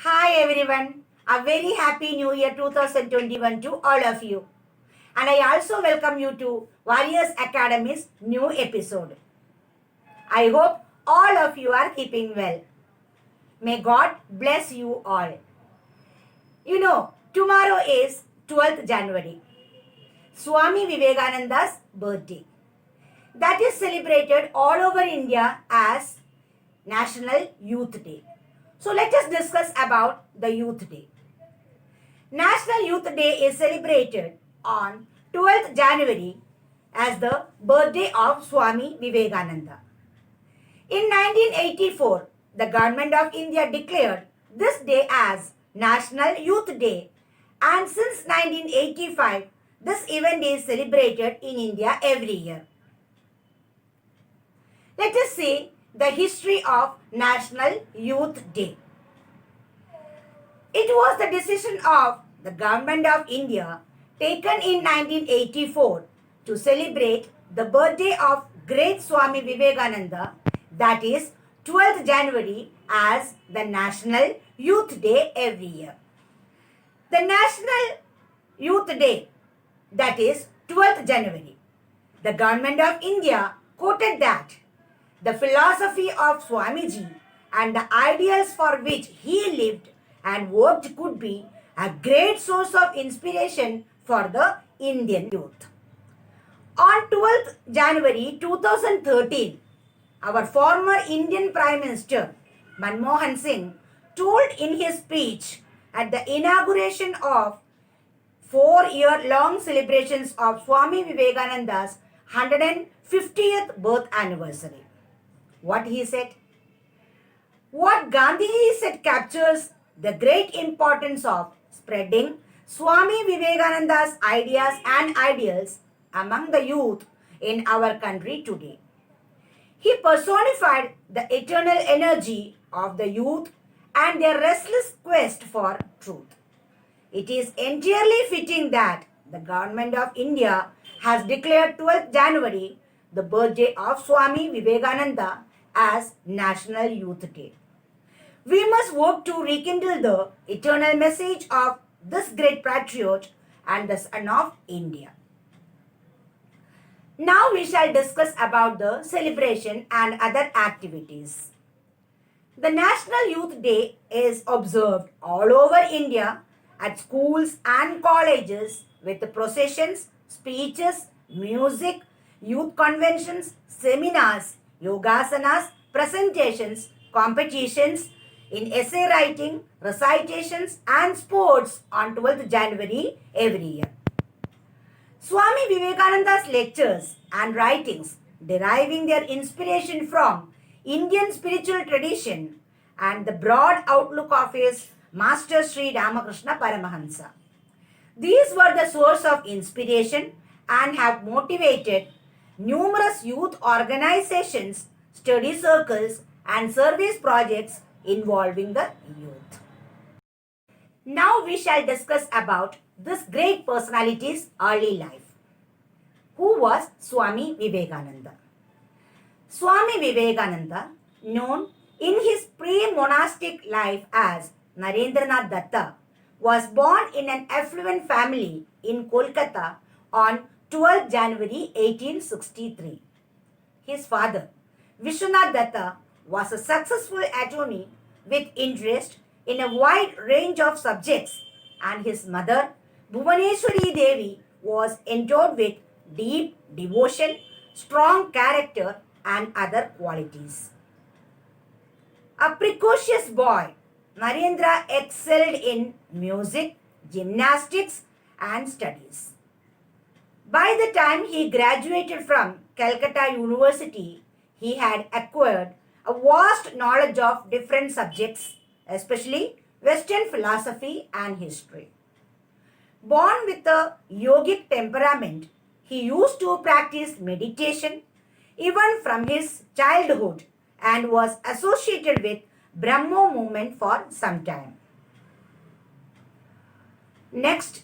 Hi everyone, a very happy new year 2021 to all of you. And I also welcome you to Warriors Academy's new episode. I hope all of you are keeping well. May God bless you all. Tomorrow is 12th January, Swami Vivekananda's birthday. That is celebrated all over India as National Youth Day. So let us discuss about the Youth Day. National Youth Day is celebrated on 12th January as the birthday of Swami Vivekananda. In 1984, the Government of India declared this day as National Youth Day, and since 1985, this event is celebrated in India every year. Let us see the history of National Youth Day. It was the decision of the Government of India taken in 1984 to celebrate the birthday of great Swami Vivekananda, that is 12th January, as the National Youth Day every year. The National Youth Day, that is 12th January, the Government of India quoted that the philosophy of Swamiji and the ideals for which he lived and worked could be a great source of inspiration for the Indian youth. On 12th January 2013, our former Indian Prime Minister Manmohan Singh told in his speech at the inauguration of 4-year-long celebrations of Swami Vivekananda's 150th birth anniversary. What he said? What Gandhiji said captures the great importance of spreading Swami Vivekananda's ideas and ideals among the youth in our country today. He personified the eternal energy of the youth and their restless quest for truth. It is entirely fitting that the Government of India has declared 12th January the birthday of Swami Vivekananda as National Youth Day. We must work to rekindle the eternal message of this great patriot and the son of India. Now we shall discuss about the celebration and other activities. The National Youth Day is observed all over India at schools and colleges with processions, speeches, music, youth conventions, seminars, yogasanas, presentations, competitions in essay writing, recitations and sports on 12th January every year. Swami Vivekananda's lectures and writings deriving their inspiration from Indian spiritual tradition and the broad outlook of his Master Sri Ramakrishna Paramahansa. These were the source of inspiration and have motivated numerous youth organizations, study circles and service projects involving the youth. Now we shall discuss about this great personality's early life. Who was Swami Vivekananda? Swami Vivekananda, known in his pre-monastic life as Narendranath Datta, was born in an affluent family in Kolkata on 12 January 1863. His father, Vishwanath Datta, was a successful attorney with interest in a wide range of subjects, and his mother, Bhuvaneshwari Devi, was endowed with deep devotion, strong character, and other qualities. A precocious boy, Narendra excelled in music, gymnastics, and studies. By the time he graduated from Calcutta University, he had acquired a vast knowledge of different subjects, especially Western philosophy and history. Born with a yogic temperament, he used to practice meditation even from his childhood and was associated with Brahmo movement for some time. Next,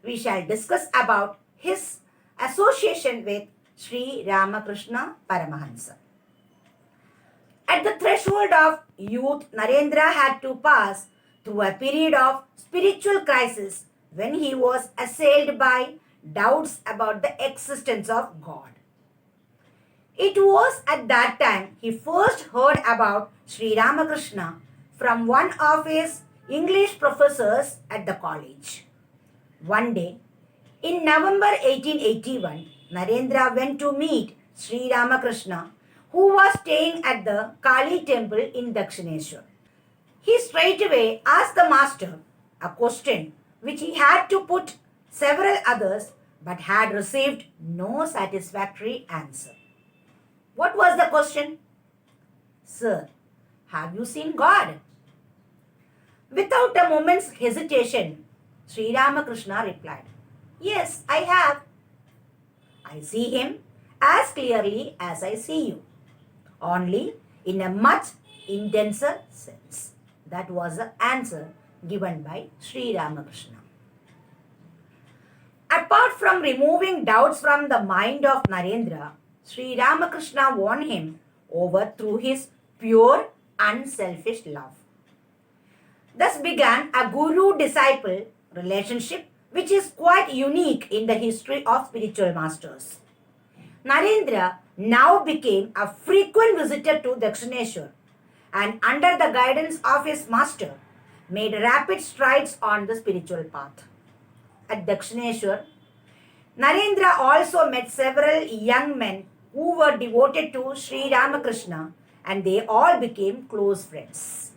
we shall discuss about his association with Sri Ramakrishna Paramahansa. At the threshold of youth, Narendra had to pass through a period of spiritual crisis when he was assailed by doubts about the existence of God. It was at that time he first heard about Sri Ramakrishna from one of his English professors at the college. One day, in November 1881, Narendra went to meet Sri Ramakrishna, who was staying at the Kali temple in Dakshineshwar. He straightway asked the master a question which he had to put several others but had received no satisfactory answer. What was the question? Sir, have you seen God? Without a moment's hesitation, Sri Ramakrishna replied, Yes, I have. I see him as clearly as I see you, only in a much intenser sense. That was the answer given by Sri Ramakrishna. Apart from removing doubts from the mind of Narendra, Sri Ramakrishna won him over through his pure, unselfish love. Thus began a guru-disciple relationship which is quite unique in the history of spiritual masters. Narendra now became a frequent visitor to Dakshineshwar and under the guidance of his master made rapid strides on the spiritual path. At Dakshineshwar, Narendra also met several young men who were devoted to Sri Ramakrishna and they all became close friends.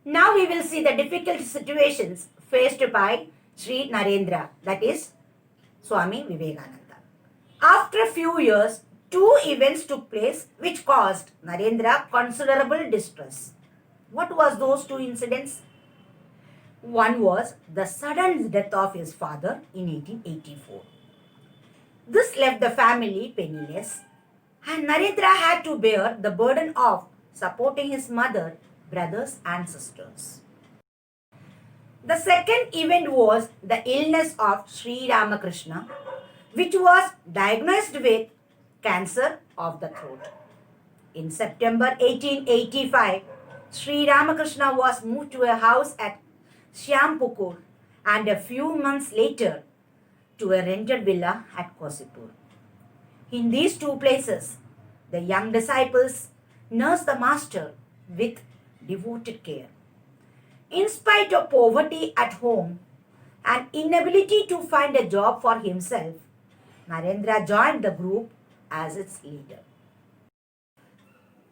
Now we will see the difficult situations faced by Sri Narendra, that is Swami Vivekananda. After a few years, two events took place which caused Narendra considerable distress. What was those two incidents? One was the sudden death of his father in 1884. This left the family penniless and Narendra had to bear the burden of supporting his mother, brothers and sisters. The second event was the illness of Sri Ramakrishna, which was diagnosed with cancer of the throat. In September 1885, Sri Ramakrishna was moved to a house at Shyampukur and a few months later to a rented villa at Kosipur. In these two places, the young disciples nursed the master with devoted care. In spite of poverty at home and inability to find a job for himself, Narendra joined the group as its leader.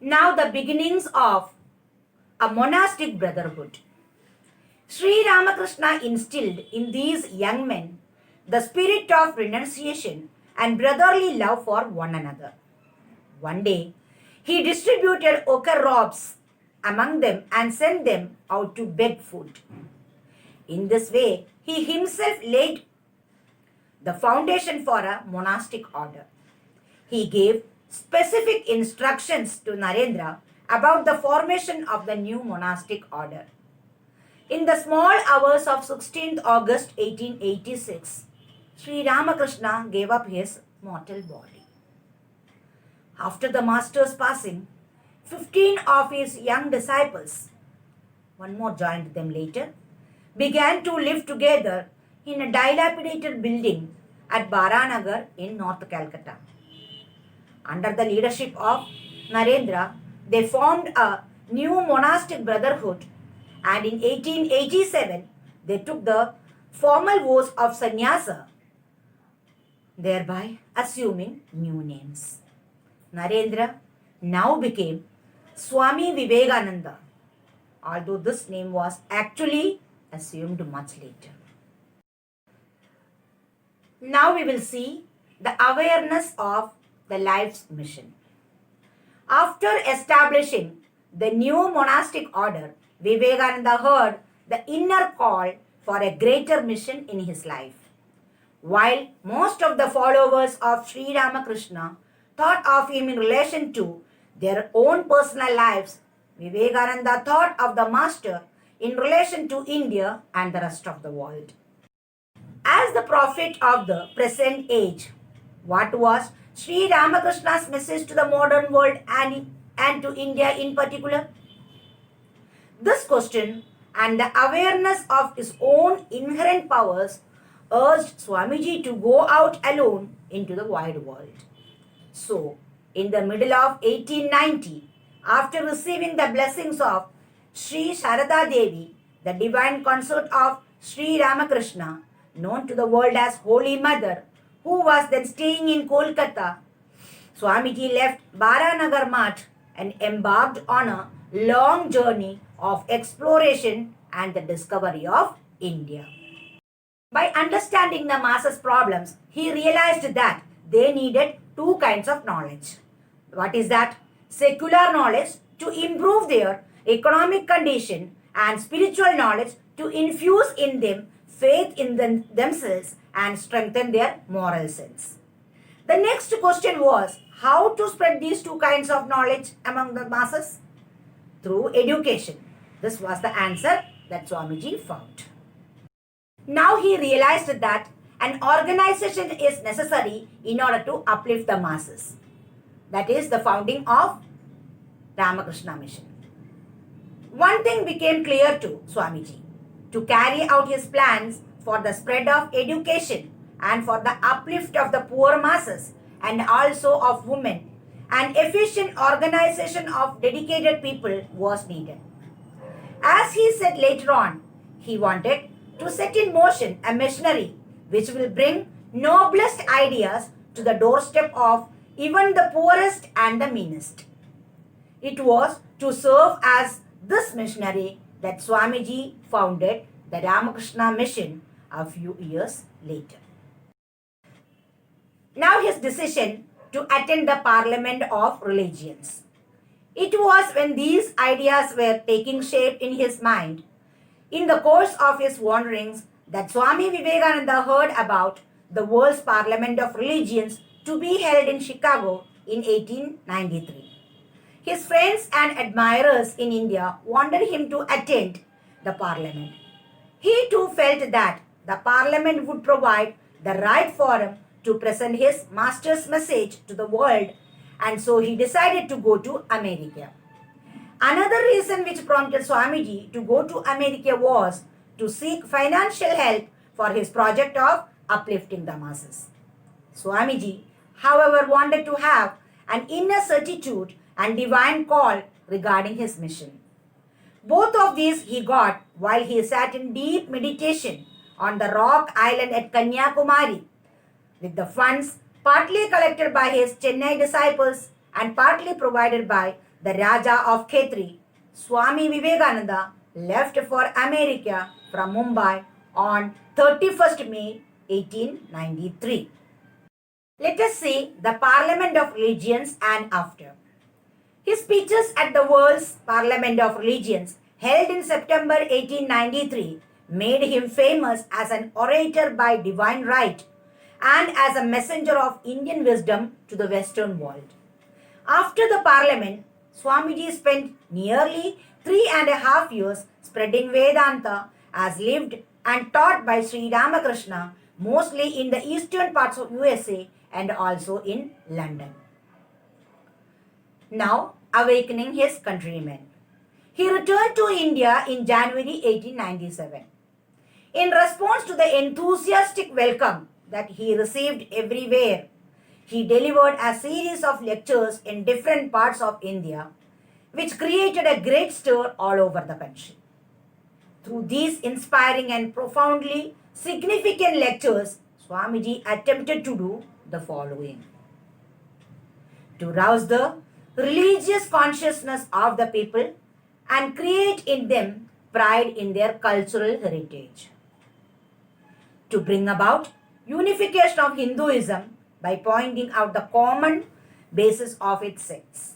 Now the beginnings of a monastic brotherhood. Sri Ramakrishna instilled in these young men the spirit of renunciation and brotherly love for one another. One day, he distributed ochre robes among them and sent them out to beg food. In this way, he himself laid the foundation for a monastic order. He gave specific instructions to Narendra about the formation of the new monastic order. In the small hours of 16th August 1886, Sri Ramakrishna gave up his mortal body. After the master's passing, 15 of his young disciples, one more joined them later, began to live together in a dilapidated building at Baranagar in North Calcutta. Under the leadership of Narendra, they formed a new monastic brotherhood and in 1887 they took the formal vows of sannyasa, thereby assuming new names. Narendra now became Swami Vivekananda, although this name was actually assumed much later. Now we will see the awareness of the life's mission. After establishing the new monastic order, Vivekananda heard the inner call for a greater mission in his life. While most of the followers of Sri Ramakrishna thought of him in relation to their own personal lives, Vivekananda thought of the Master in relation to India and the rest of the world. As the prophet of the present age, what was Sri Ramakrishna's message to the modern world and and to India in particular? This question and the awareness of his own inherent powers urged Swamiji to go out alone into the wide world. So, in the middle of 1890, after receiving the blessings of Sri Sharada Devi, the divine consort of Sri Ramakrishna, known to the world as Holy Mother, who was then staying in Kolkata, Swamiji left Baranagar Math and embarked on a long journey of exploration and the discovery of India. By understanding the masses' problems, he realized that they needed two kinds of knowledge. What is that? Secular knowledge to improve their economic condition and spiritual knowledge to infuse in them faith in themselves and strengthen their moral sense. The next question was how to spread these two kinds of knowledge among the masses? Through education. This was the answer that Swamiji found. Now he realized that an organization is necessary in order to uplift the masses. That is the founding of Ramakrishna Mission. One thing became clear to Swamiji. To carry out his plans for the spread of education and for the uplift of the poor masses and also of women, an efficient organization of dedicated people was needed. As he said later on, he wanted to set in motion a machinery which will bring noblest ideas to the doorstep of even the poorest and the meanest. It was to serve as this missionary that Swamiji founded the Ramakrishna Mission a few years later. Now his decision to attend the Parliament of Religions. It was when these ideas were taking shape in his mind, in the course of his wanderings, that Swami Vivekananda heard about the World's Parliament of Religions to be held in Chicago in 1893. His friends and admirers in India wanted him to attend the Parliament. He too felt that the Parliament would provide the right forum to present his master's message to the world, and so he decided to go to America. Another reason which prompted Swamiji to go to America was to seek financial help for his project of uplifting the masses. Swamiji, however, wanted to have an inner certitude and divine call regarding his mission. Both of these he got while he sat in deep meditation on the rock island at Kanyakumari, with the funds partly collected by his Chennai disciples and partly provided by the Raja of Khetri. Swami Vivekananda left for America from Mumbai on 31st May 1893. Let us see the Parliament of Religions and after. His speeches at the World's Parliament of Religions, held in September 1893, made him famous as an orator by divine right and as a messenger of Indian wisdom to the Western world. After the Parliament, Swamiji spent nearly 3.5 years spreading Vedanta as lived and taught by Sri Ramakrishna, mostly in the eastern parts of USA and also in London. Now, awakening his countrymen. He returned to India in January 1897. In response to the enthusiastic welcome that he received everywhere, he delivered a series of lectures in different parts of India, which created a great stir all over the country. Through these inspiring and profoundly significant lectures, Swamiji attempted to do the following: to rouse the religious consciousness of the people and create in them pride in their cultural heritage, to bring about unification of Hinduism by pointing out the common basis of its sects.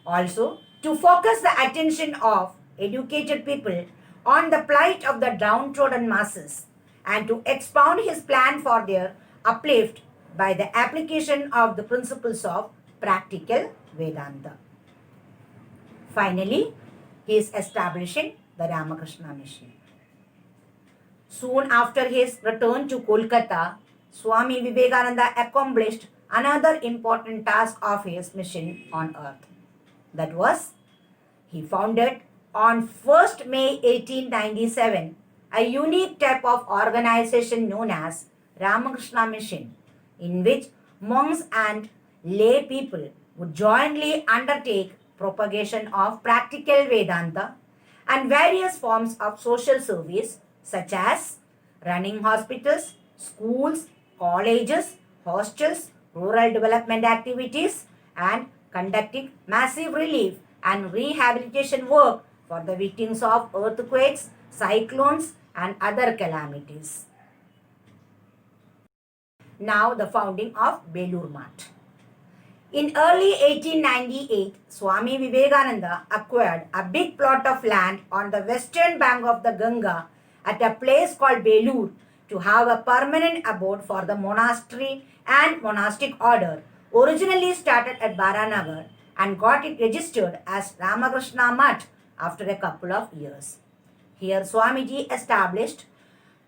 Also, to focus the attention of educated people on the plight of the downtrodden masses and to expound his plan for their uplift by the application of the principles of practical Vedanta. Finally, he is establishing the Ramakrishna Mission. Soon after his return to Kolkata, Swami Vivekananda accomplished another important task of his mission on earth. That was, he founded on 1st May 1897 a unique type of organization known as Ramakrishna Mission, in which monks and lay people would jointly undertake propagation of practical Vedanta and various forms of social service such as running hospitals, schools, colleges, hostels, rural development activities, and conducting massive relief and rehabilitation work for the victims of earthquakes, cyclones, and other calamities. Now, the founding of Belur Math. In early 1898, Swami Vivekananda acquired a big plot of land on the western bank of the Ganga at a place called Belur to have a permanent abode for the monastery and monastic order, originally started at Baranagar, and got it registered as Ramakrishna Math after a couple of years. Here Swamiji established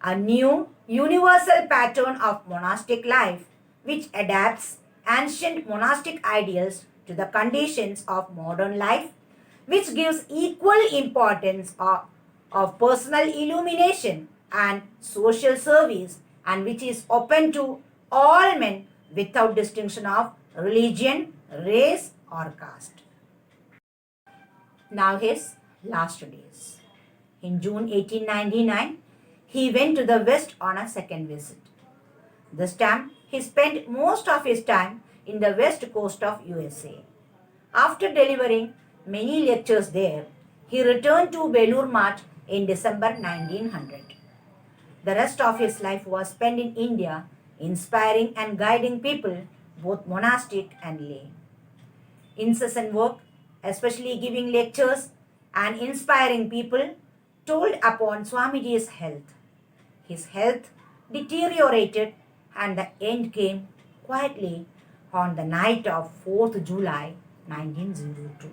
a new universal pattern of monastic life which adapts ancient monastic ideals to the conditions of modern life, which gives equal importance of personal illumination and social service, and which is open to all men without distinction of religion, race, or caste. Now his last days. In June 1899, he went to the West on a second visit. This time, he spent most of his time in the west coast of USA. After delivering many lectures there, he returned to Belur Math in December 1900. The rest of his life was spent in India, inspiring and guiding people, both monastic and lay. Incessant work, especially giving lectures and inspiring people, told upon Swamiji's health. His health deteriorated and the end came quietly on the night of 4th July 1902.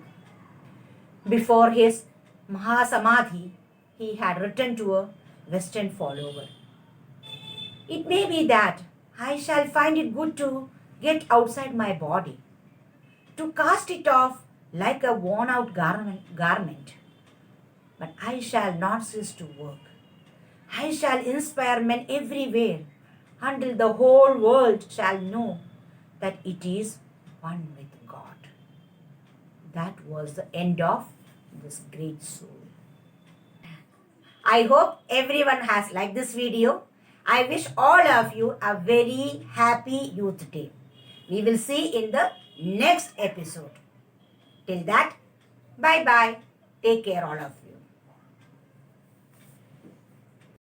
Before his Mahasamadhi, he had written to a Western follower. It may be that I shall find it good to get outside my body, to cast it off like a worn out garment. But I shall not cease to work. I shall inspire men everywhere until the whole world shall know that it is one with God. That was the end of this great soul. I hope everyone has liked this video. I wish all of you a very happy Youth Day. We will see in the next episode. Till that, bye bye. Take care, all of you.